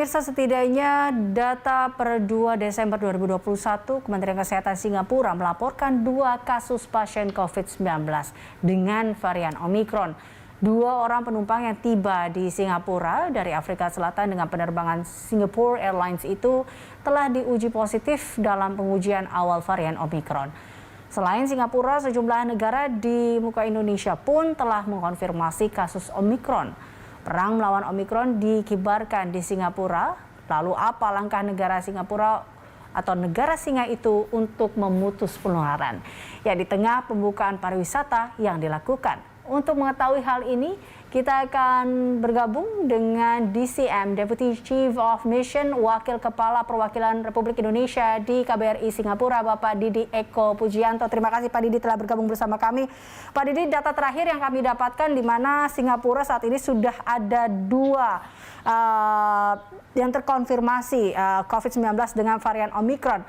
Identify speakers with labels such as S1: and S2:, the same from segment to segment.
S1: Pemirsa, setidaknya data per 2 Desember 2021, Kementerian Kesehatan Singapura melaporkan 2 kasus pasien COVID-19 dengan varian Omicron. 2 orang penumpang yang tiba di Singapura dari Afrika Selatan dengan penerbangan Singapore Airlines itu telah diuji positif dalam pengujian awal varian Omicron. Selain Singapura, sejumlah negara di muka Indonesia pun telah mengkonfirmasi kasus Omicron. Perang melawan Omicron dikibarkan di Singapura. Lalu apa langkah negara Singapura atau negara singa itu untuk memutus penularan? Ya, di tengah pembukaan pariwisata yang dilakukan. Untuk mengetahui hal ini, kita akan bergabung dengan DCM, Deputy Chief of Mission, Wakil Kepala Perwakilan Republik Indonesia di KBRI Singapura, Bapak Didi Eko Pujianto. Terima kasih Pak Didi telah bergabung bersama kami. Pak Didi, data terakhir yang kami dapatkan di mana Singapura saat ini sudah ada 2 yang terkonfirmasi COVID-19 dengan varian Omicron.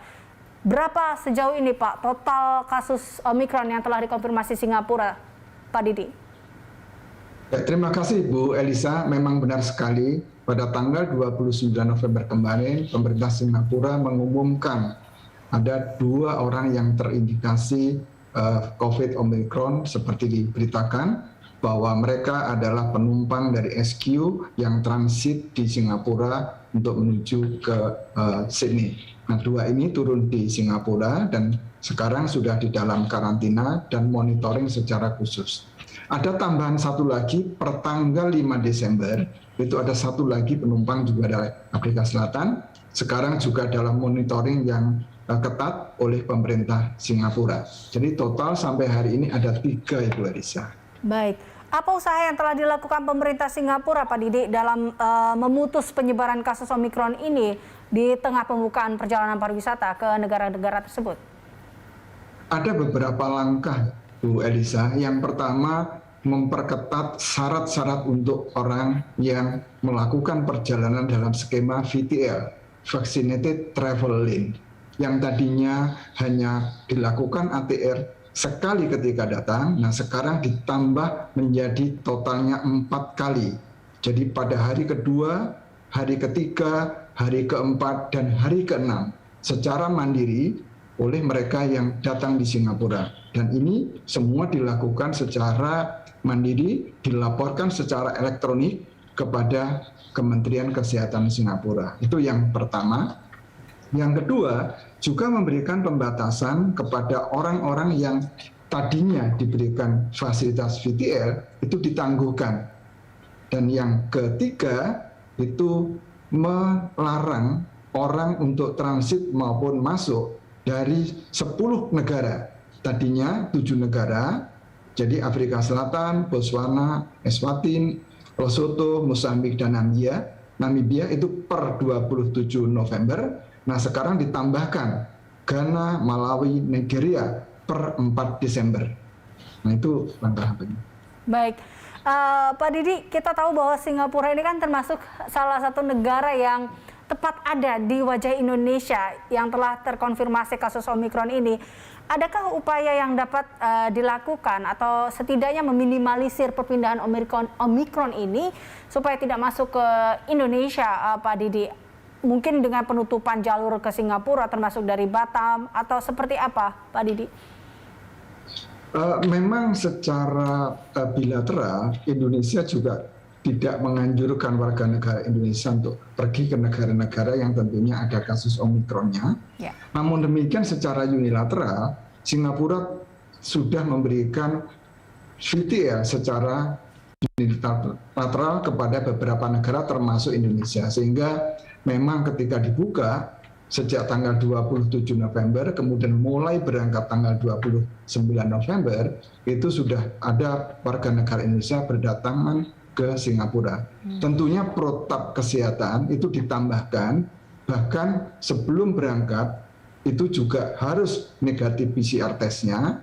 S1: Berapa sejauh ini Pak total kasus Omicron yang telah dikonfirmasi Singapura, Pak Didi?
S2: Ya, terima kasih Bu Elisa, memang benar sekali pada tanggal 29 November kemarin pemerintah Singapura mengumumkan ada 2 orang yang terindikasi COVID Omicron seperti diberitakan bahwa mereka adalah penumpang dari SQ yang transit di Singapura untuk menuju ke Sydney. Nah, 2 ini turun di Singapura dan sekarang sudah di dalam karantina dan monitoring secara khusus. Ada tambahan 1 lagi per tanggal 5 Desember, itu ada 1 lagi penumpang juga dari Afrika Selatan, sekarang juga dalam monitoring yang ketat oleh pemerintah Singapura. Jadi total sampai hari ini ada 3 Ibu Elisa.
S1: Baik, apa usaha yang telah dilakukan pemerintah Singapura Pak Didi dalam memutus penyebaran kasus Omicron ini di tengah pembukaan perjalanan pariwisata ke negara-negara tersebut?
S2: Ada beberapa langkah Bu Elisa. Yang pertama, memperketat syarat-syarat untuk orang yang melakukan perjalanan dalam skema VTL, Vaccinated Travel Lane, yang tadinya hanya dilakukan ATR sekali ketika datang, nah sekarang ditambah menjadi totalnya 4 kali. Jadi pada hari kedua, hari ketiga, hari keempat, dan hari keenam secara mandiri oleh mereka yang datang di Singapura. Dan ini semua dilakukan secara mandiri, dilaporkan secara elektronik kepada Kementerian Kesehatan Singapura. Itu yang pertama. Yang kedua, juga memberikan pembatasan kepada orang-orang yang tadinya diberikan fasilitas VTL, itu ditangguhkan. Dan yang ketiga, itu melarang orang untuk transit maupun masuk dari 10 negara. Tadinya 7 negara, jadi Afrika Selatan, Botswana, Eswatini, Lesotho, Mozambik, dan Namibia itu per 27 November. Nah sekarang ditambahkan Ghana, Malawi, Nigeria per 4 Desember. Nah itu langkah-langkahnya.
S1: Baik, Pak Didi, kita tahu bahwa Singapura ini kan termasuk salah satu negara yang tepat ada di wajah Indonesia yang telah terkonfirmasi kasus Omicron ini. Adakah upaya yang dapat dilakukan atau setidaknya meminimalisir perpindahan Omicron ini supaya tidak masuk ke Indonesia, Pak Didi? Mungkin dengan penutupan jalur ke Singapura termasuk dari Batam atau seperti apa, Pak Didi?
S2: Memang secara bilateral Indonesia juga tidak menganjurkan warga negara Indonesia untuk pergi ke negara-negara yang tentunya ada kasus Omicronnya. Ya. Namun demikian secara unilateral, Singapura sudah memberikan VTL secara unilateral kepada beberapa negara termasuk Indonesia. Sehingga memang ketika dibuka sejak tanggal 27 November, kemudian mulai berangkat tanggal 29 November, itu sudah ada warga negara Indonesia berdatangan ke Singapura. Tentunya protap kesehatan itu ditambahkan, bahkan sebelum berangkat itu juga harus negatif PCR testnya,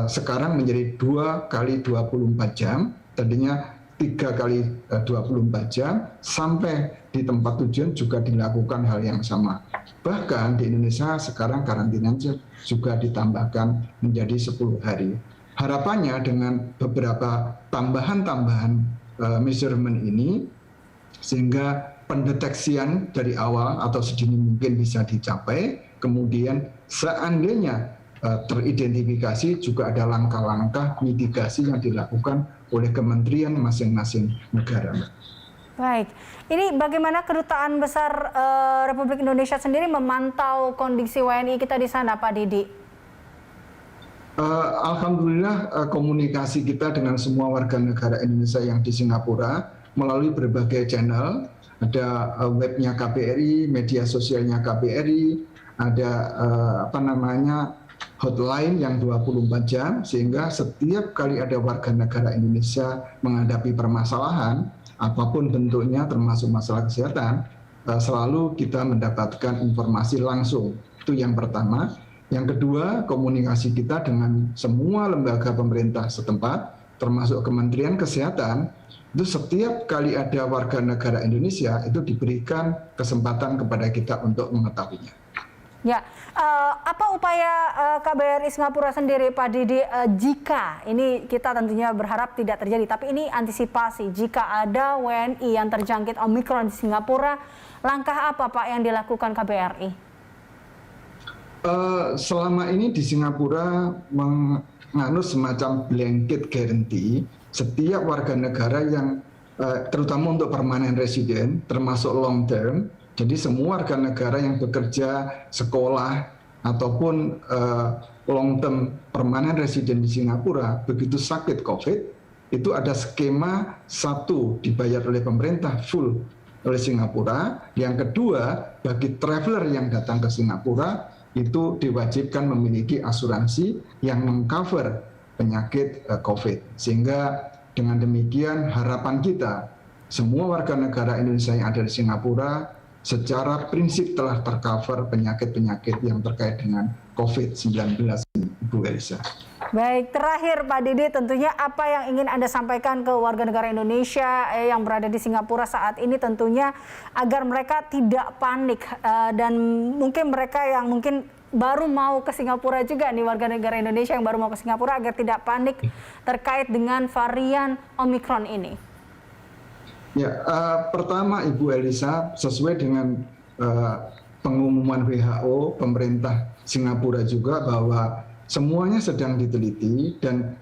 S2: sekarang menjadi 2 kali 24 jam, tadinya 3 kali 24 jam, sampai di tempat tujuan juga dilakukan hal yang sama. Bahkan di Indonesia sekarang karantinanya juga ditambahkan menjadi 10 hari. Harapannya dengan beberapa tambahan measurement ini, sehingga pendeteksian dari awal atau sedini mungkin bisa dicapai. Kemudian seandainya teridentifikasi, juga ada langkah-langkah mitigasi yang dilakukan oleh kementerian masing-masing negara.
S1: Baik, ini bagaimana Kedutaan Besar Republik Indonesia sendiri memantau kondisi WNI kita di sana, Pak Didi?
S2: Alhamdulillah komunikasi kita dengan semua warga negara Indonesia yang di Singapura melalui berbagai channel. Ada webnya KBRI, media sosialnya KBRI, ada hotline yang 24 jam, sehingga setiap kali ada warga negara Indonesia menghadapi permasalahan, apapun bentuknya termasuk masalah kesehatan, selalu kita mendapatkan informasi langsung. Itu yang pertama. Yang kedua, komunikasi kita dengan semua lembaga pemerintah setempat, termasuk Kementerian Kesehatan, itu setiap kali ada warga negara Indonesia itu diberikan kesempatan kepada kita untuk mengetahuinya.
S1: Ya, apa upaya KBRI Singapura sendiri, Pak Didi, jika ini kita tentunya berharap tidak terjadi, tapi ini antisipasi jika ada WNI yang terjangkit Omikron di Singapura, langkah apa Pak yang dilakukan KBRI?
S2: Selama ini di Singapura menganut semacam blanket guarantee, setiap warga negara yang terutama untuk permanent resident, termasuk long term, jadi semua warga negara yang bekerja, sekolah, ataupun long term permanent resident di Singapura, begitu sakit COVID, itu ada skema satu dibayar oleh pemerintah full oleh Singapura. Yang kedua, bagi traveler yang datang ke Singapura, itu diwajibkan memiliki asuransi yang mengcover penyakit COVID. Sehingga dengan demikian harapan kita, semua warga negara Indonesia yang ada di Singapura secara prinsip telah tercover penyakit-penyakit yang terkait dengan COVID-19, Ibu Elisa.
S1: Baik, terakhir Pak Didi, tentunya apa yang ingin Anda sampaikan ke warga negara Indonesia yang berada di Singapura saat ini, tentunya agar mereka tidak panik dan mungkin mereka yang mungkin baru mau ke Singapura juga nih, warga negara Indonesia yang baru mau ke Singapura, agar tidak panik terkait dengan varian Omikron ini.
S2: Ya, pertama Ibu Elisa, sesuai dengan pengumuman WHO, pemerintah Singapura juga bahwa semuanya sedang diteliti, dan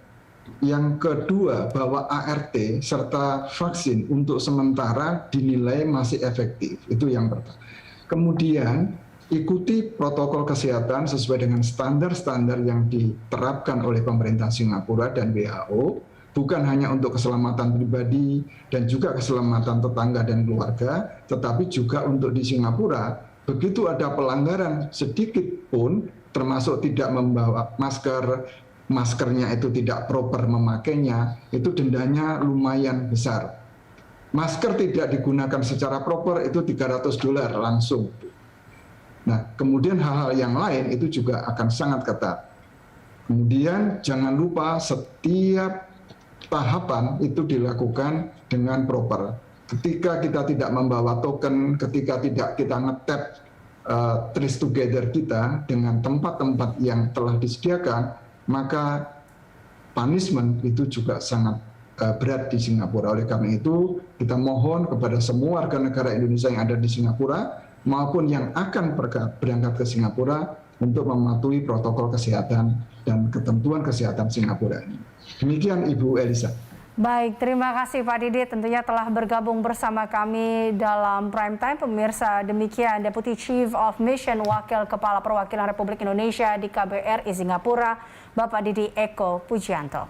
S2: yang kedua bahwa ART serta vaksin untuk sementara dinilai masih efektif. Itu yang pertama. Kemudian ikuti protokol kesehatan sesuai dengan standar-standar yang diterapkan oleh pemerintah Singapura dan WHO, bukan hanya untuk keselamatan pribadi dan juga keselamatan tetangga dan keluarga, tetapi juga untuk di Singapura, begitu ada pelanggaran sedikit pun, termasuk tidak membawa masker, maskernya itu tidak proper memakainya, itu dendanya lumayan besar. Masker tidak digunakan secara proper, itu $300 langsung. Nah, kemudian hal-hal yang lain itu juga akan sangat ketat. Kemudian jangan lupa setiap tahapan itu dilakukan dengan proper. Ketika kita tidak membawa token, ketika tidak kita nge-tap trace together kita dengan tempat-tempat yang telah disediakan, maka punishment itu juga sangat berat di Singapura. Oleh karena itu, kita mohon kepada semua warga negara Indonesia yang ada di Singapura maupun yang akan berangkat ke Singapura untuk mematuhi protokol kesehatan dan ketentuan kesehatan Singapura ini. Demikian Ibu Elisa.
S1: Baik, terima kasih Pak Didi tentunya telah bergabung bersama kami dalam Prime Time. Pemirsa, demikian Deputy Chief of Mission Wakil Kepala Perwakilan Republik Indonesia di KBRI Singapura, Bapak Didi Eko Pujianto.